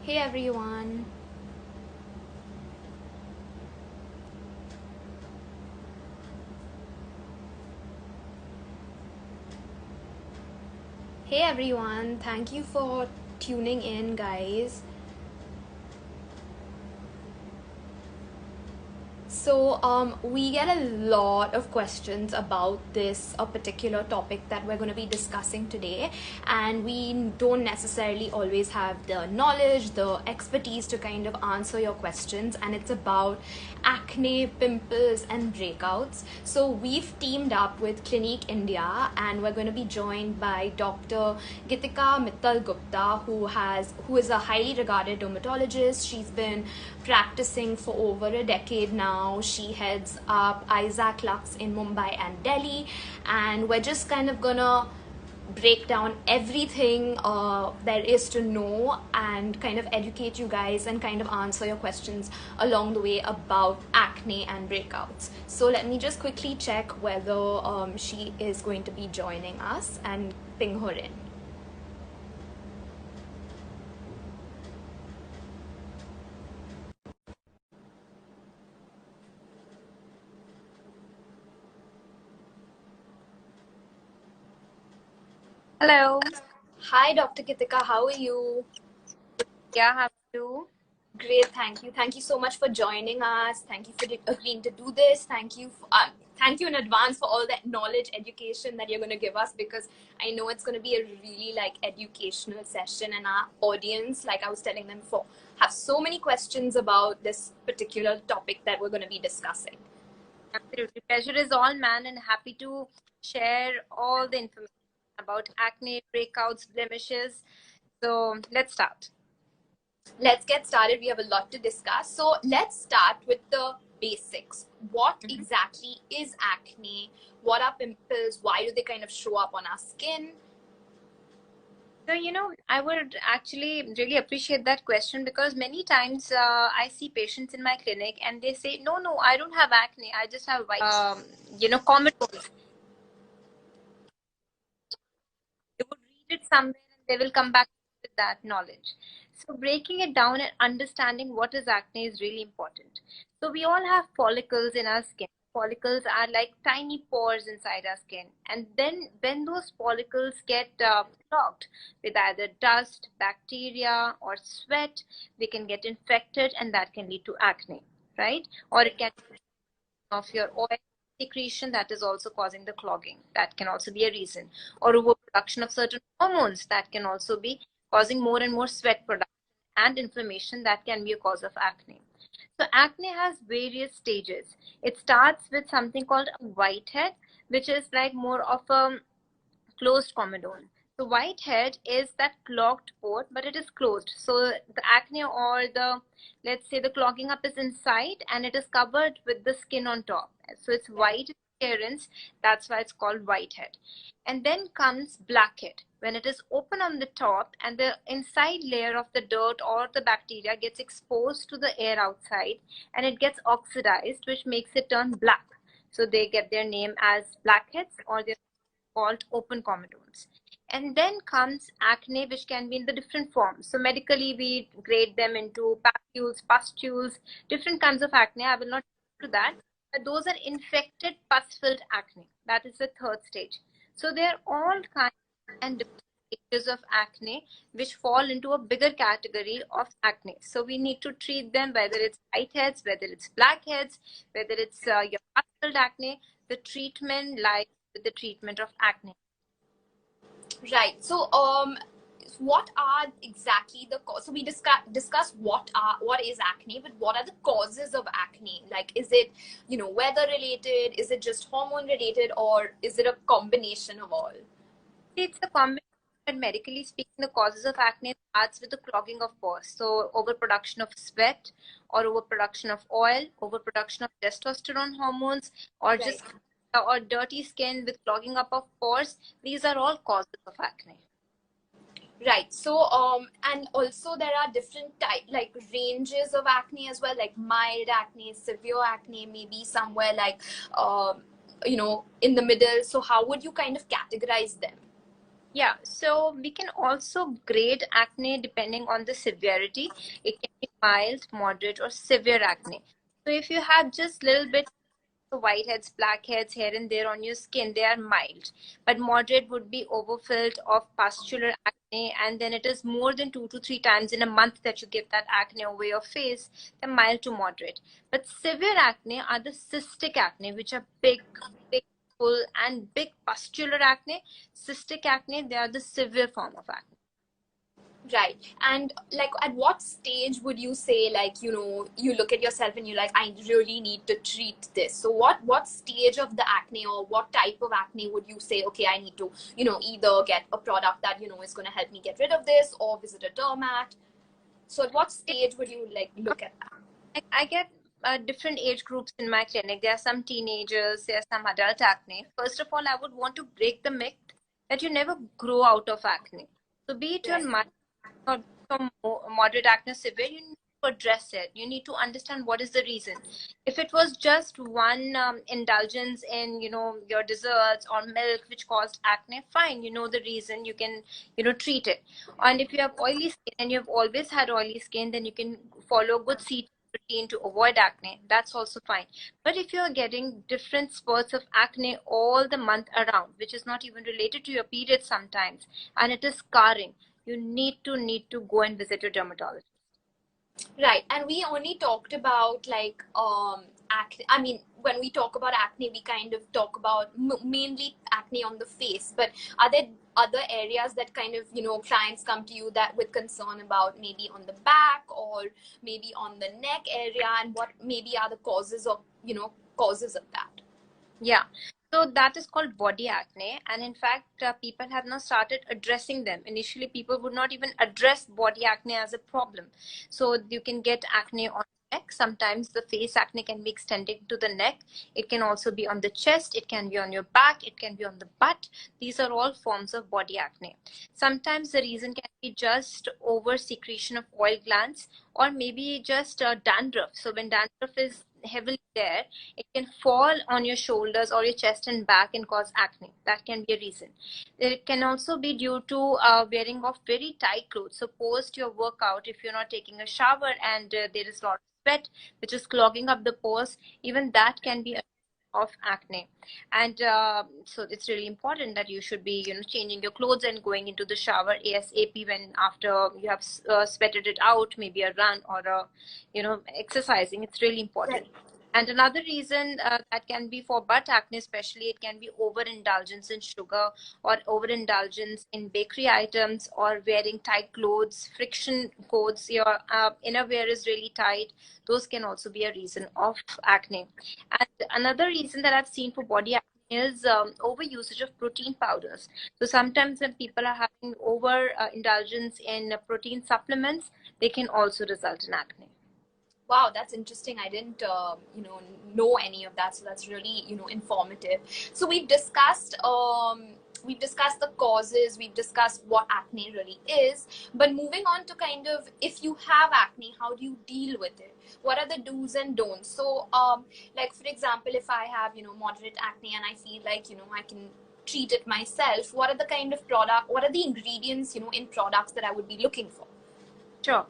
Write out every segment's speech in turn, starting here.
Hey everyone. Hey everyone. Thank you for tuning in, guys. So we get a lot of questions about this particular topic that we're going to be discussing today, and we don't necessarily always have the knowledge, the expertise to kind of answer your questions, and it's about acne, pimples, and breakouts. So we've teamed up with Clinique India, and we're going to be joined by Dr. Gitika Mittal Gupta, who is a highly regarded dermatologist. She's been practicing for over a decade now. She heads up Luxe in Mumbai and Delhi, and we're just kind of gonna break down everything there is to know and kind of educate you guys and kind of answer your questions along the way about acne and breakouts. So let me just quickly check whether she is going to be joining us and ping her in. Hello. Hi, Dr. Kitika, how are you? Yeah, how are you? Great, thank you. Thank you so much for joining us. Thank you for agreeing to do this. Thank you in advance for all that knowledge, education that you're going to give us, because I know it's going to be a really educational session, and our audience, like I was telling them before, have so many questions about this particular topic that we're going to be discussing. Absolutely. Pleasure is all man, and happy to share all the information about acne, breakouts, blemishes. So let's start. Let's get started. We have a lot to discuss. So let's start with the basics. What exactly is acne? What are pimples? Why do they kind of show up on our skin? So, I would actually really appreciate that question, because many times I see patients in my clinic and they say, no, I don't have acne. I just have white, common tones. They would read it somewhere and they will come back with that knowledge. So breaking it down and understanding what is acne is really important. So we all have follicles in our skin. Follicles are like tiny pores inside our skin. And then when those follicles get clogged with either dust, bacteria, or sweat, they can get infected, and that can lead to acne, right? Or it can be of your oil secretion that is also causing the clogging. That can also be a reason. Or overproduction of certain hormones that can also be causing more and more sweat production and inflammation that can be a cause of acne. So acne has various stages. It starts with something called a whitehead, which is like more of a closed comedone. The whitehead is that clogged pore, but it is closed. So the acne, or let's say the clogging up, is inside and it is covered with the skin on top. So it's white appearance. That's why it's called whitehead. And then comes blackhead, when it is open on the top and the inside layer of the dirt or the bacteria gets exposed to the air outside, and it gets oxidized, which makes it turn black. So they get their name as blackheads, or they're called open comedones. And then comes acne, which can be in the different forms. So medically, we grade them into papules, pustules, different kinds of acne. I will not go to that. But those are infected pus-filled acne. That is the third stage. So they're all kinds and different stages of acne, which fall into a bigger category of acne. So we need to treat them, whether it's whiteheads, whether it's blackheads, whether it's your pus-filled acne. The treatment lies with the treatment of acne. Right. So what are exactly the cause? So we discuss what is acne, but what are the causes of acne? Like, is it weather related? Is it just hormone related, or is it a combination of all? It's a combination. But medically speaking, the causes of acne starts with the clogging of pores. So overproduction of sweat, or overproduction of oil, overproduction of testosterone hormones, or just or dirty skin with clogging up of pores. These are all causes of acne. Right. So and also there are different ranges of acne as well, like mild acne, severe acne, maybe somewhere in the middle. So how would you kind of categorize them? Yeah, so we can also grade acne depending on the severity. It can be mild, moderate, or severe acne. So if you have just little bit whiteheads, blackheads here and there on your skin, they are mild. But moderate would be overfilled of pustular acne, and then it is more than 2 to 3 times in a month that you get that acne over your face. They're mild to moderate. But severe acne are the cystic acne, which are big, big, full, and big pustular acne. Cystic acne, they are the severe form of acne. Right. And like, at what stage would you say, like, you look at yourself and you're like, I really need to treat this? So what stage of the acne, or what type of acne would you say, okay, I need to, either get a product that, is going to help me get rid of this, or visit a dermat? So at what stage would you like look at that? I get different age groups in my clinic. There are some teenagers, there are some adult acne. First of all, I would want to break the myth that you never grow out of acne. So be it your Right. mild or from moderate acne severe, you need to address it. You need to understand what is the reason. If it was just one indulgence in, your desserts or milk which caused acne, fine, you know the reason, you can, treat it. And if you have oily skin and you have always had oily skin, then you can follow good CT routine to avoid acne. That's also fine. But if you're getting different spurts of acne all the month around, which is not even related to your period sometimes, and it is scarring, you need to go and visit your dermatologist. Right. And we only talked about like acne. I mean, when we talk about acne, we kind of talk about mainly acne on the face. But are there other areas that kind of, clients come to you that with concern about, maybe on the back or maybe on the neck area, and what maybe are the causes of that? Yeah. So that is called body acne. And in fact, people have now started addressing them. Initially, people would not even address body acne as a problem. So you can get acne on the neck. Sometimes the face acne can be extended to the neck. It can also be on the chest. It can be on your back. It can be on the butt. These are all forms of body acne. Sometimes the reason can be just over secretion of oil glands, or maybe just dandruff. So when dandruff is heavily there, it can fall on your shoulders or your chest and back and cause acne. That can be a reason. It can also be due to wearing of very tight clothes. So post your workout, if you're not taking a shower and there is a lot of sweat which is clogging up the pores, even that can be a of acne. And so it's really important that you should be changing your clothes and going into the shower ASAP when after you have sweated it out, maybe a run or a exercising. It's really important. Right. And another reason that can be for butt acne, especially, it can be overindulgence in sugar or overindulgence in bakery items, or wearing tight clothes, friction coats, your innerwear is really tight. Those can also be a reason of acne. And another reason that I've seen for body acne is over usage of protein powders. So sometimes when people are having over indulgence in protein supplements, they can also result in acne. Wow, that's interesting. I didn't, know any of that. So that's really, informative. So we've discussed the causes. We've discussed what acne really is. But moving on to kind of, if you have acne, how do you deal with it? What are the do's and don'ts? So, like for example, if I have, moderate acne and I feel like, I can treat it myself, what are the kind of product? What are the ingredients, in products that I would be looking for? Sure.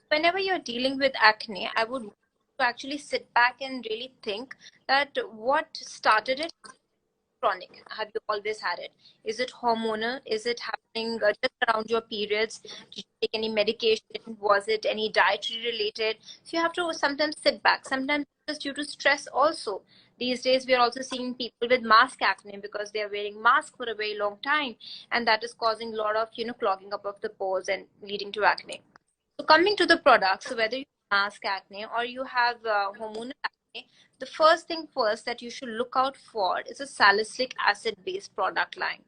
Whenever you're dealing with acne, I would want to actually sit back and really think that what started it. Chronic? Have you always had it? Is it hormonal? Is it happening just around your periods? Did you take any medication? Was it any dietary related? So you have to sometimes sit back. Sometimes it's due to stress also. These days we are also seeing people with mask acne because they are wearing masks for a very long time, and that is causing a lot of clogging up of the pores and leading to acne. So coming to the products, so whether you have mask acne or you have hormonal acne, the first thing first that you should look out for is a salicylic acid based product line.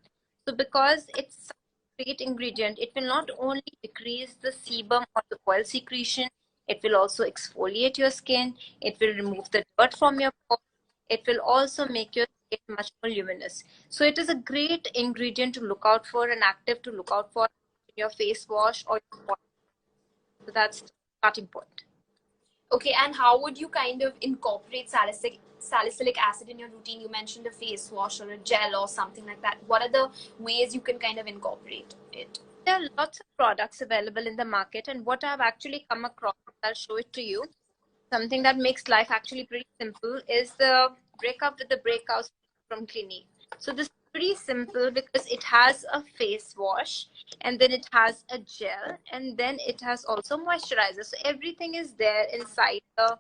So because it's such a great ingredient, it will not only decrease the sebum or the oil secretion, it will also exfoliate your skin, it will remove the dirt from your pores, it will also make your skin much more luminous. So it is a great ingredient to look out for, and active to look out for in your face wash or your body. So that's starting point. Okay, and how would you kind of incorporate salicylic acid in your routine? You mentioned a face wash or a gel or something like that. What are the ways you can kind of incorporate it? There are lots of products available in the market, and what I've actually come across, I'll show it to you. Something that makes life actually pretty simple is the breakup with the Breakouts from Clinique. So this is pretty simple because it has a face wash, and then it has a gel, and then it has also moisturizer. So everything is there inside the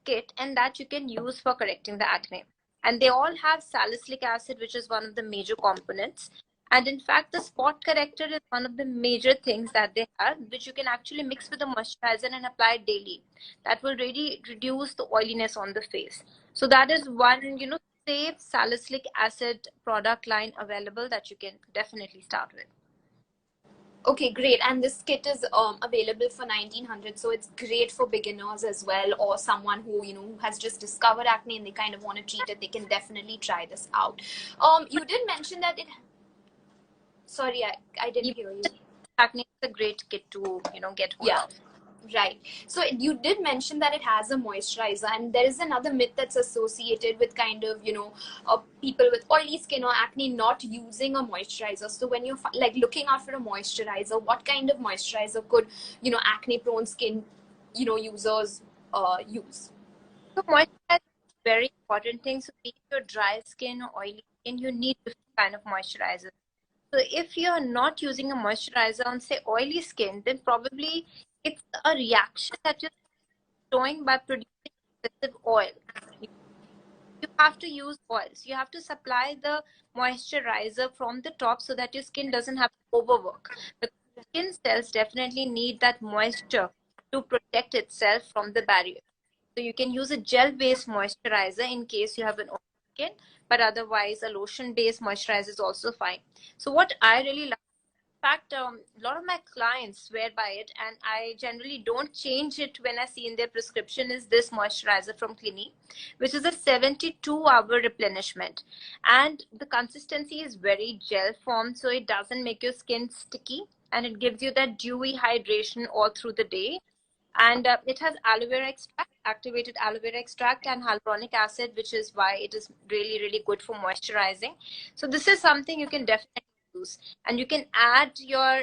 kit, and that you can use for correcting the acne. And they all have salicylic acid, which is one of the major components. And in fact, the spot corrector is one of the major things that they have, which you can actually mix with the moisturizer and apply daily. That will really reduce the oiliness on the face. So that is one, safe salicylic acid product line available that you can definitely start with. Okay, great. And this kit is available for 1900, so it's great for beginners as well, or someone who has just discovered acne and they kind of want to treat it. They can definitely try this out. You did mention that it. Sorry, I didn't hear you. Acne is a great kit to get hold of. Right. So you did mention that it has a moisturizer, and there is another myth that's associated with kind of, people with oily skin or acne not using a moisturizer. So when you're like looking out for a moisturizer, what kind of moisturizer could, acne prone skin, users use? So moisturizer is a very important thing. So be it your dry skin or oily skin, you need different kind of moisturizer. So if you're not using a moisturizer on, say, oily skin, then probably it's a reaction that you're showing by producing excessive oil. You have to use oils. You have to supply the moisturizer from the top so that your skin doesn't have to overwork. Because skin cells definitely need that moisture to protect itself from the barrier. So you can use a gel-based moisturizer in case you have an oily skin, but otherwise a lotion-based moisturizer is also fine. So what I really like, in fact, a lot of my clients swear by it, and I generally don't change it when I see in their prescription, is this moisturizer from Clinique, which is a 72-hour replenishment. And the consistency is very gel form, so it doesn't make your skin sticky, and it gives you that dewy hydration all through the day. And it has aloe vera extract, activated aloe vera extract, and hyaluronic acid, which is why it is really, really good for moisturizing. So this is something you can definitely use. And you can add your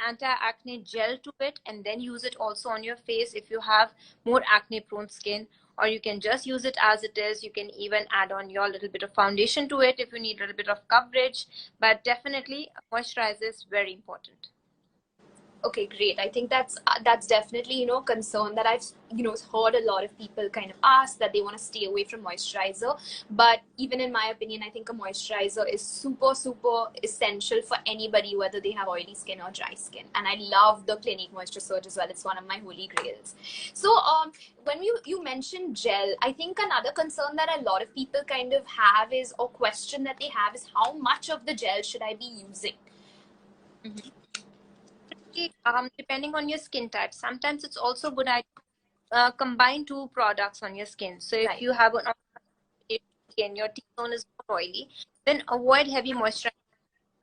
anti-acne gel to it and then use it also on your face if you have more acne-prone skin. Or you can just use it as it is. You can even add on your little bit of foundation to it if you need a little bit of coverage. But definitely, moisturizer is very important. Okay, great. I think that's definitely concern that I've heard a lot of people kind of ask, that they want to stay away from moisturizer. But even in my opinion, I think a moisturizer is super essential for anybody, whether they have oily skin or dry skin. And I love the Clinique Moisture Surge as well. It's one of my holy grails. So when you mentioned gel, I think another concern that a lot of people kind of have is, or question that they have, is how much of the gel should I be using? Mm-hmm. Depending on your skin type, sometimes it's also good to combine two products on your skin. So if you have an oily skin, your T-zone is more oily, then avoid heavy moisturizer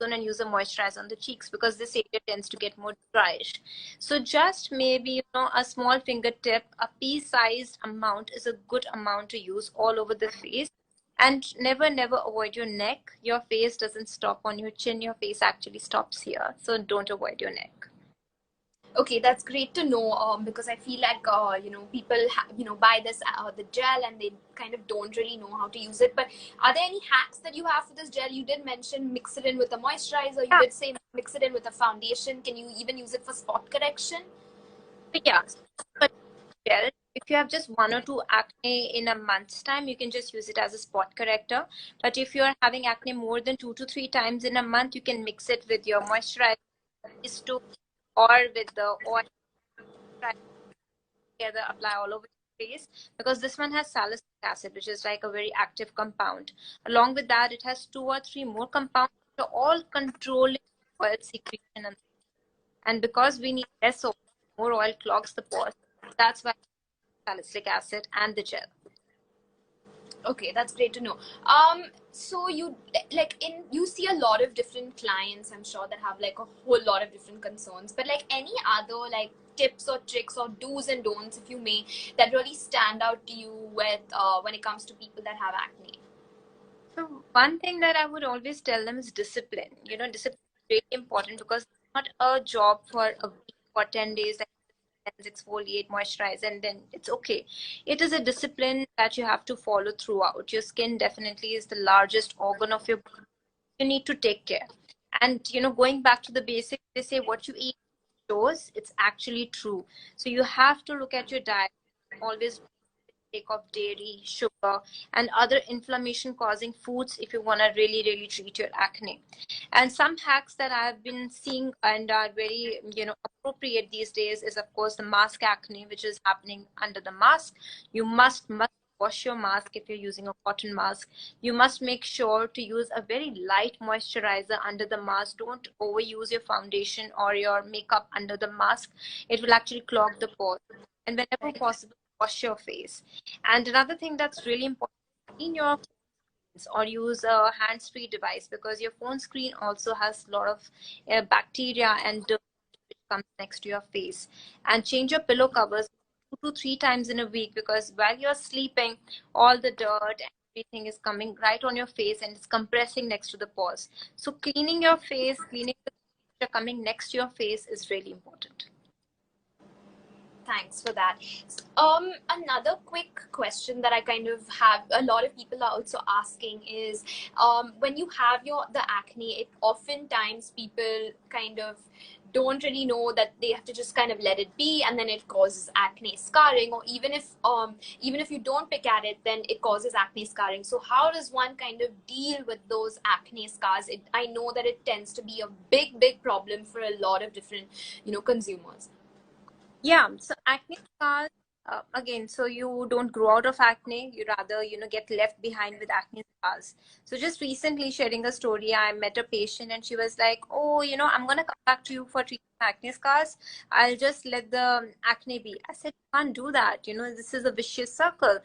and use a moisturizer on the cheeks, because this area tends to get more dryish. So just maybe a small fingertip, a pea-sized amount is a good amount to use all over the face. And never avoid your neck. Your face doesn't stop on your chin. Your face actually stops here. So don't avoid your neck. Okay, that's great to know, because I feel like people buy this the gel and they kind of don't really know how to use it. But are there any hacks that you have for this gel? You did mention mix it in with a moisturizer. You did say mix it in with a foundation. Can you even use it for spot correction? Yeah, but gel, if you have just 1 or 2 acne in a month's time, you can just use it as a spot corrector. But if you are having acne more than 2 to 3 times in a month, you can mix it with your moisturizer or with the oil together, apply all over your face, because this one has salicylic acid, which is like a very active compound. Along with that, it has 2 or 3 more compounds, which are all controlling oil secretion. And because we need less oil, more oil clogs the pores. That's why salicylic acid and the gel. Okay, that's great to know. So you see a lot of different clients, I'm sure, that have like a whole lot of different concerns, but like any other like tips or tricks or do's and don'ts, if you may, that really stand out to you with when it comes to people that have acne? So one thing that I would always tell them is discipline. You know, discipline is really important because it's not a job for a week or 10 days, like exfoliate, moisturize, and then it's okay. It is a discipline that you have to follow throughout. Your skin definitely is the largest organ of your body. You need to take care. And, you know, going back to the basics, they say what you eat shows. It's actually true. So you have to look at your diet, always take of dairy, sugar, and other inflammation causing foods if you want to really, really treat your acne. And some hacks that I've been seeing and are very, you know, appropriate these days is, of course, the mask acne, which is happening under the mask. You must wash your mask if you're using a cotton mask. You must make sure to use a very light moisturizer under the mask. Don't overuse your foundation or your makeup under the mask. It will actually clog the pores. And whenever possible, wash your face. And another thing that's really important, clean your phones or use a hands-free device, because your phone screen also has a lot of bacteria and dirt which comes next to your face. And change your pillow covers 2 to 3 times in a week, because while you're sleeping, all the dirt and everything is coming right on your face and it's compressing next to the pores. So cleaning your face, cleaning the moisture coming next to your face is really important. Thanks for that. Another quick question that I kind of have, a lot of people are also asking is, when you have the acne, it oftentimes people kind of don't really know that they have to just kind of let it be, and then it causes acne scarring, or even if you don't pick at it, then it causes acne scarring. So how does one kind of deal with those acne scars? I know that it tends to be a big problem for a lot of different, consumers. Yeah, so acne scars, again, so you don't grow out of acne, you rather, get left behind with acne scars. So just recently sharing a story, I met a patient and she was like, oh, I'm going to come back to you for treating acne scars. I'll just let the acne be. I said, you can't do that. This is a vicious circle.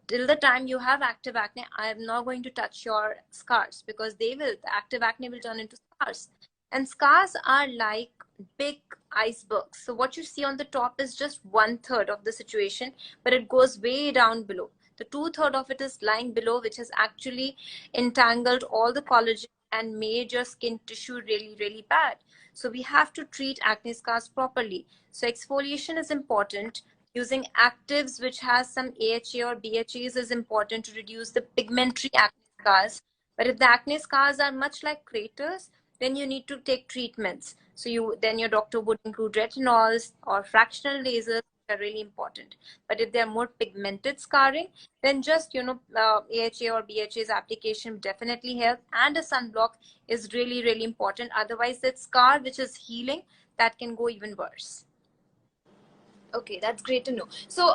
Till the time you have active acne, I'm not going to touch your scars, because the active acne will turn into scars. And scars are like big icebergs. So what you see on the top is just 1/3 of the situation, but it goes way down below. The 2/3 of it is lying below, which has actually entangled all the collagen and made your skin tissue really, really bad. So we have to treat acne scars properly. So exfoliation is important. Using actives which has some AHA or BHAs is important to reduce the pigmentary acne scars. But if the acne scars are much like craters, then you need to take treatments. So then your doctor would include retinols or fractional lasers, which are really important. But if they're more pigmented scarring, then just AHA or BHA's application definitely help, and a sunblock is really, really important. Otherwise, that scar which is healing, that can go even worse. Okay, that's great to know. So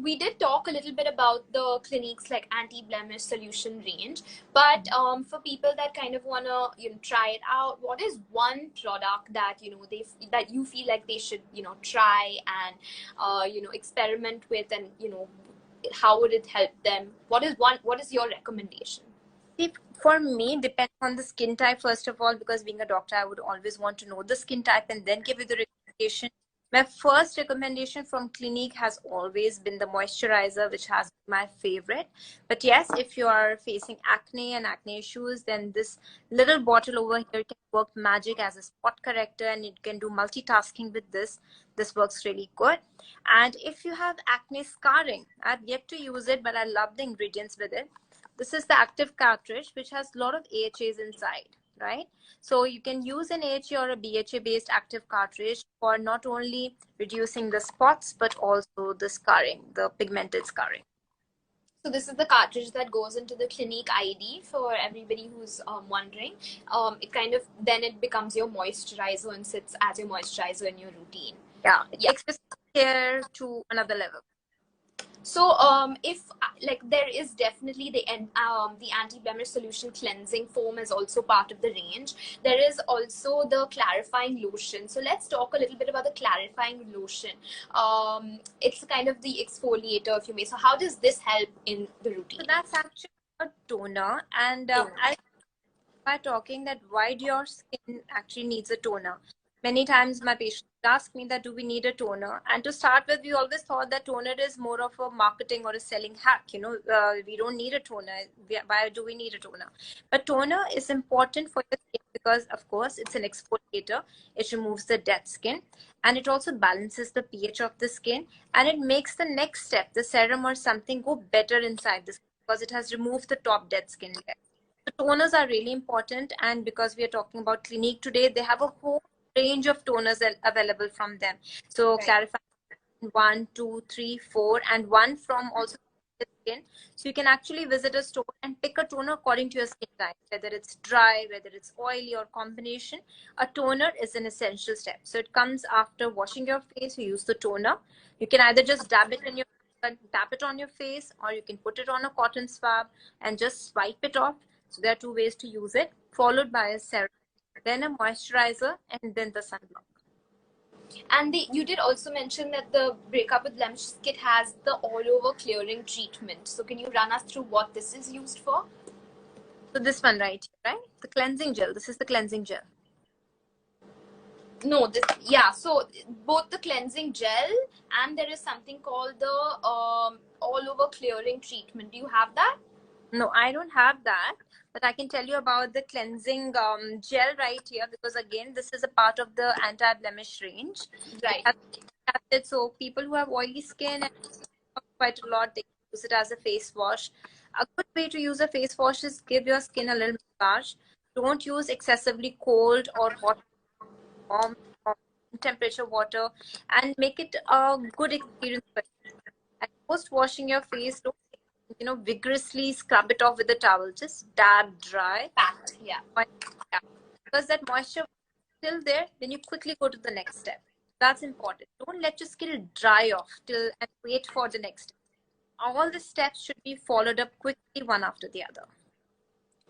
we did talk a little bit about the Clinique's like anti-blemish solution range, but for people that kind of wanna try it out, what is one product that that you feel like they should try and experiment with, and how would it help them? What is your recommendation? For me, depends on the skin type, first of all, because being a doctor, I would always want to know the skin type and then give you the recommendation. My first recommendation from Clinique has always been the moisturizer, which has been my favorite. But yes, if you are facing acne and acne issues, then this little bottle over here can work magic as a spot corrector, and it can do multitasking with this. This works really good. And if you have acne scarring, I've yet to use it, but I love the ingredients with it. This is the active cartridge, which has a lot of AHAs inside, right? So you can use an AHA or a BHA based active cartridge for not only reducing the spots, but also the scarring, the pigmented scarring. So this is the cartridge that goes into the Clinique ID for everybody who's wondering. It kind of, then it becomes your moisturizer and sits as your moisturizer in your routine. Yeah, it takes the care to another level. So if like there is definitely the anti-blemish solution cleansing foam is also part of the range. There is also the clarifying lotion. So let's talk a little bit about the clarifying lotion. It's kind of the exfoliator, if you may. So how does this help in the routine? So that's actually a toner, and by talking that why your skin actually needs a toner. Many times my patients ask me that do we need a toner? And to start with, we always thought that toner is more of a marketing or a selling hack. We don't need a toner. Why do we need a toner? But toner is important for your skin because, of course, it's an exfoliator. It removes the dead skin, and it also balances the pH of the skin, and it makes the next step, the serum or something, go better inside the skin because it has removed the top dead skin layer. So toners are really important, and because we are talking about Clinique today, they have a whole range of toners available from them. So Right. clarify 1, 2, 3, 4, and one from also the skin. So you can actually visit a store and pick a toner according to your skin type, whether it's dry, whether it's oily, or combination. A toner is an essential step. So it comes after washing your face. You use the toner. You can either just dab it in your tap it on your face, or you can put it on a cotton swab and just swipe it off. So there are two ways to use it, followed by a serum, then a moisturizer, and then the sunblock. And you did also mention that the Breakup with Blemishes kit has the all-over clearing treatment. So can you run us through what this is used for? So this one right here, right? The cleansing gel. This is the cleansing gel. No, so both the cleansing gel and there is something called the all-over clearing treatment. Do you have that? No, I don't have that, but I can tell you about the cleansing gel right here, because again, this is a part of the anti-blemish range. Right. So people who have oily skin and quite a lot, they use it as a face wash. A good way to use a face wash is give your skin a little massage. Don't use excessively cold or hot warm temperature water, and make it a good experience for you. And post washing your face, don't vigorously scrub it off with a towel. Just dab dry. Packed, yeah. Because that moisture is still there, then you quickly go to the next step. That's important. Don't let your skin dry off and wait for the next step. All the steps should be followed up quickly, one after the other.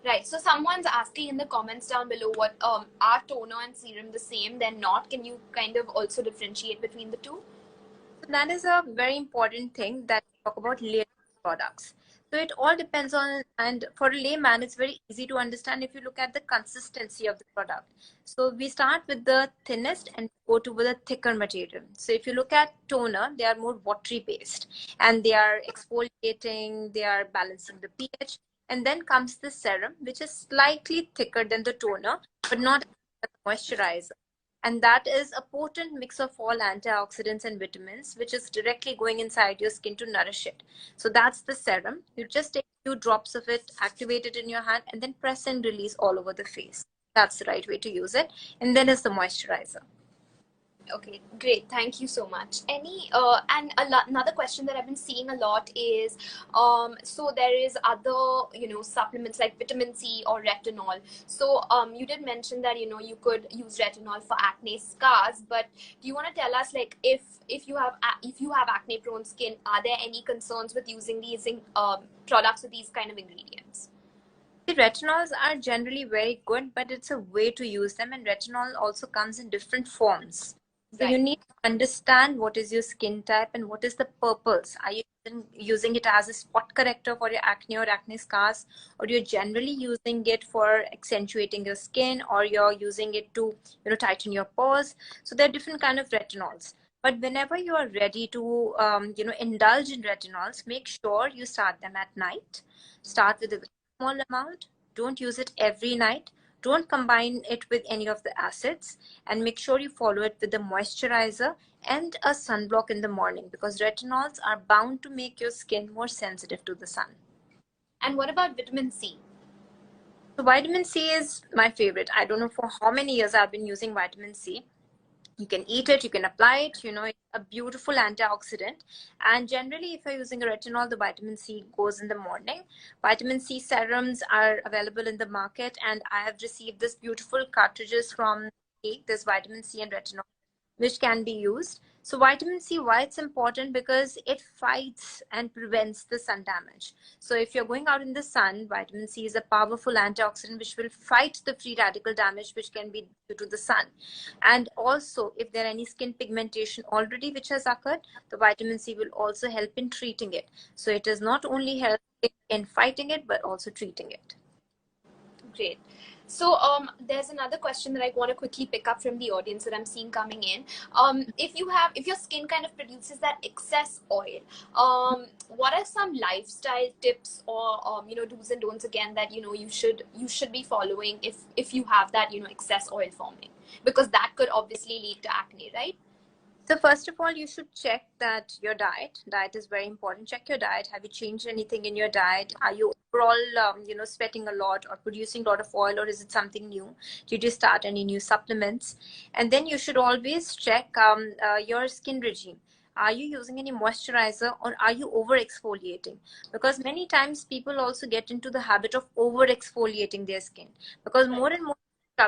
Right. So someone's asking in the comments down below, what are toner and serum the same? They're not. Can you kind of also differentiate between the two? So that is a very important thing that we talk about layered products. So it all depends on, and for a layman, it's very easy to understand if you look at the consistency of the product. So we start with the thinnest and go to the thicker material. So if you look at toner, they are more watery based, and they are exfoliating, they are balancing the pH. And then comes the serum, which is slightly thicker than the toner, but not as a moisturizer. And that is a potent mix of all antioxidants and vitamins, which is directly going inside your skin to nourish it. So that's the serum. You just take a few drops of it, activate it in your hand, and then press and release all over the face. That's the right way to use it. And then is the moisturizer. Okay, great. Thank you so much. Another question that I've been seeing a lot is, so there is other, supplements like vitamin C or retinol. So, you did mention that, you could use retinol for acne scars, but do you want to tell us, like, if you have acne prone skin, are there any concerns with using these products with these kind of ingredients? The retinols are generally very good, but it's a way to use them, and retinol also comes in different forms. So you need to understand what is your skin type and what is the purpose. Are you using it as a spot corrector for your acne or acne scars, or you're generally using it for accentuating your skin, or you're using it to tighten your pores? So there are different kind of retinols. But whenever you are ready to indulge in retinols, make sure you start them at night. Start with a very small amount. Don't use it every night. Don't combine it with any of the acids, and make sure you follow it with a moisturizer and a sunblock in the morning, because retinols are bound to make your skin more sensitive to the sun. And what about vitamin C? So vitamin C is my favorite. I don't know for how many years I've been using vitamin C. You can eat it, you can apply it, it's a beautiful antioxidant. And generally, if you're using a retinol, the vitamin C goes in the morning. Vitamin C serums are available in the market, and I have received this beautiful cartridges from Clinique. There's vitamin C and retinol, which can be used. So vitamin C, why it's important? Because it fights and prevents the sun damage. So if you're going out in the sun, vitamin C is a powerful antioxidant which will fight the free radical damage which can be due to the sun. And also, if there are any skin pigmentation already which has occurred, the vitamin C will also help in treating it. So it is not only helping in fighting it, but also treating it. Great. So there's another question that I want to quickly pick up from the audience that I'm seeing coming in. If your skin kind of produces that excess oil, what are some lifestyle tips or do's and don'ts again that you should be following if you have that excess oil forming, because that could obviously lead to acne, right? So first of all, you should check that your diet is very important. Check your diet. Have you changed anything in your diet? Are you overall, sweating a lot or producing a lot of oil, or is it something new? Did you start any new supplements? And then you should always check your skin regime. Are you using any moisturizer, or are you over exfoliating? Because many times people also get into the habit of over exfoliating their skin, because more and more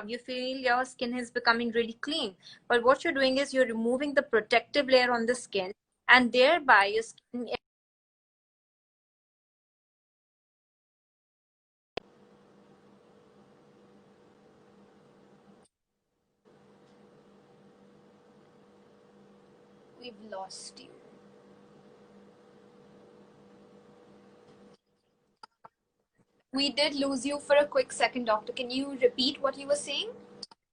you feel your skin is becoming really clean, but what you're doing is you're removing the protective layer on the skin, and thereby your skin. We've lost you. We did lose you for a quick second, doctor. Can you repeat what you were saying?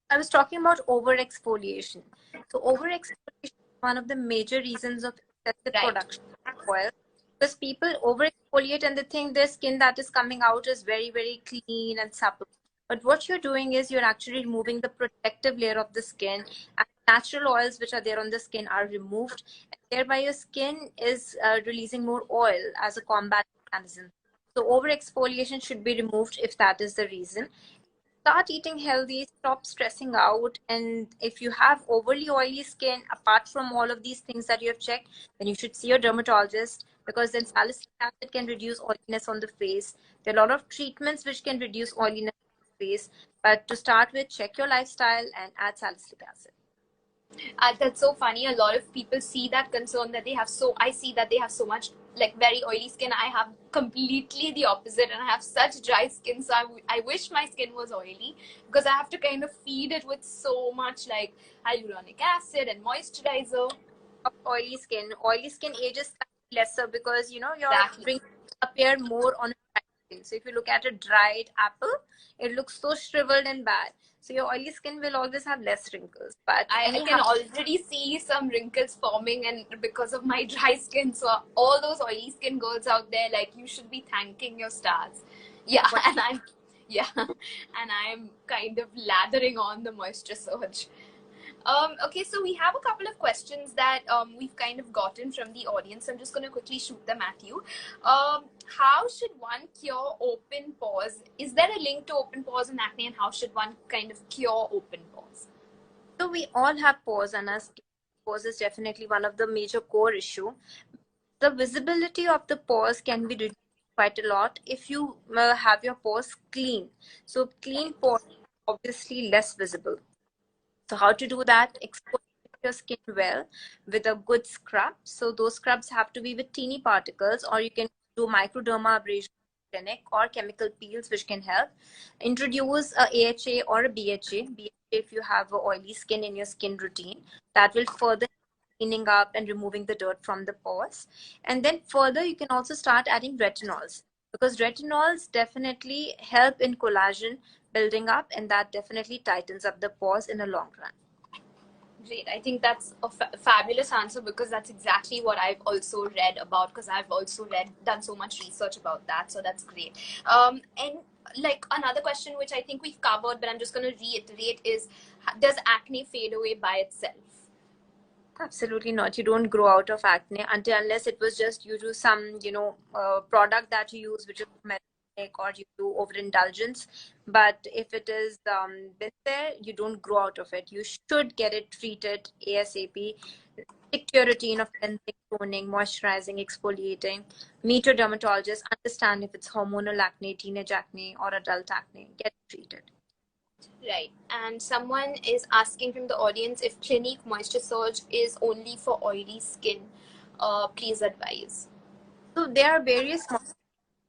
I was talking about over exfoliation. So over exfoliation is one of the major reasons of excessive Right. production of oil, because people over exfoliate and they think their skin that is coming out is very, very clean and supple. But what you're doing is you're actually removing the protective layer of the skin, and natural oils which are there on the skin are removed, and thereby your skin is releasing more oil as a combat mechanism. So over exfoliation should be removed if that is the reason. Start eating healthy, stop stressing out. And if you have overly oily skin, apart from all of these things that you have checked, then you should see your dermatologist, because then salicylic acid can reduce oiliness on the face. There are a lot of treatments which can reduce oiliness on the face. But to start with, check your lifestyle and add salicylic acid. That's so funny. A lot of people see that concern that they have. So I see that they have so much like very oily skin. I have completely the opposite, and I have such dry skin. So I wish my skin was oily, because I have to kind of feed it with so much like hyaluronic acid and moisturizer. Of oily skin ages slightly lesser, because your Exactly. wrinkles appear more on a dry skin. So if you look at a dried apple, it looks so shriveled and bad. So your oily skin will always have less wrinkles. But I anyhow, can already see some wrinkles forming, and because of my dry skin. So all those oily skin girls out there, like, you should be thanking your stars. Yeah, and I'm kind of lathering on the moisture surge. Okay, so we have a couple of questions that we've kind of gotten from the audience. I'm just going to quickly shoot them at you. How should one cure open pores? Is there a link to open pores and acne, and how should one kind of cure open pores? so we all have pores, and our skin pores is definitely one of the major core issue. The visibility of the pores can be reduced quite a lot if you have your pores clean. So clean pores are obviously less visible. So how to do that? Exfoliate your skin well with a good scrub. So those scrubs have to be with teeny particles, or you can do microderma abrasion clinic or chemical peels, which can help. Introduce a AHA or a BHA. BHA if you have a oily skin in your skin routine. That will further cleaning up and removing the dirt from the pores. And then further, you can also start adding retinols, because retinols definitely help in collagen building up, and that definitely tightens up the pores in the long run. Great. I think that's a fabulous answer, because that's exactly what I've also read about, because I've also done so much research about that. So that's great. And like another question, which I think we've covered, but I'm just going to reiterate is, does acne fade away by itself? Absolutely not. You don't grow out of acne unless it was just due to some, product that you use, which is cosmetic, or you do overindulgence. But if it is been there, you don't grow out of it. You should get it treated ASAP. Stick to your routine of cleansing, toning, moisturizing, exfoliating. Meet your dermatologist. Understand if it's hormonal acne, teenage acne, or adult acne. Get it treated. Right. And someone is asking from the audience if Clinique Moisture Surge is only for oily skin. Please advise. So there are various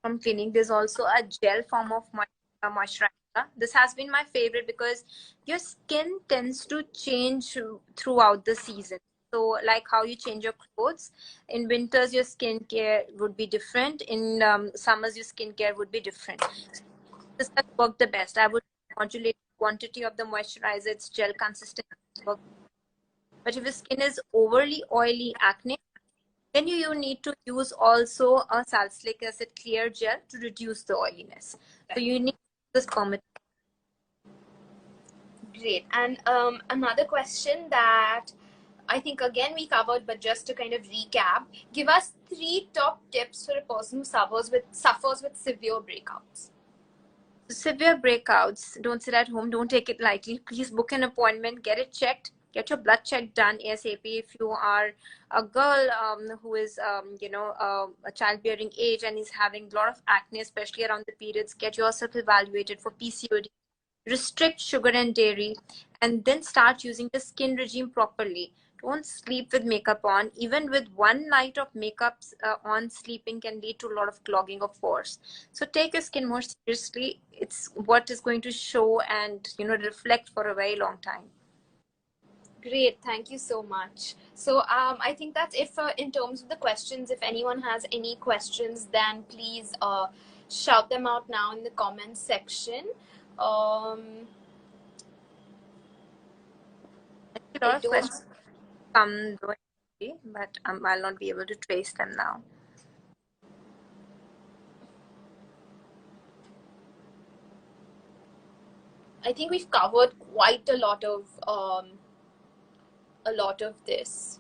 from Clinique. There's also a gel form of moisturizer. This has been my favorite, because your skin tends to change throughout the season. So like how you change your clothes, in winters your skincare would be different, in summers your skincare would be different. This has worked the best. I would modulate quantity of the moisturizer, its gel consistency. But if your skin is overly oily, acne, then you need to use also a salicylic acid clear gel to reduce the oiliness. So you need this permanent. Great. And another question that I think again we covered, but just to kind of recap, give us 3 top tips for a person who suffers with severe breakouts. Severe breakouts, don't sit at home, don't take it lightly. Please book an appointment, get it checked, get your blood check done ASAP. If you are a girl who is a childbearing age and is having a lot of acne, especially around the periods, get yourself evaluated for PCOD. Restrict sugar and dairy, and then start using the skin regime properly. Don't sleep with makeup on. Even with one night of makeup on, sleeping can lead to a lot of clogging of pores. So take your skin more seriously. It's what is going to show and reflect for a very long time. Great, thank you so much. So I think that's it for in terms of the questions. If anyone has any questions, then please shout them out now in the comments section. A lot of questions come, but I'll not be able to trace them now. I think we've covered quite a lot of this.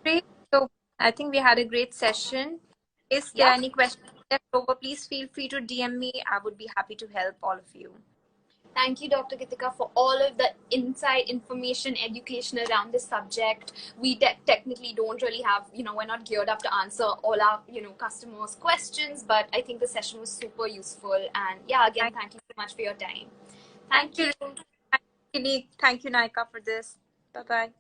Great. So I think we had a great session. Is there any questions left over? Please feel free to DM me. I would be happy to help all of you. Thank you, Dr. Gitika, for all of the insight, information, education around this subject. We technically don't really have, we're not geared up to answer all our, customers' questions, but I think the session was super useful. And yeah, again, thank you so much for your time. Thank you. Thank you, Naykaa, for this. Bye-bye.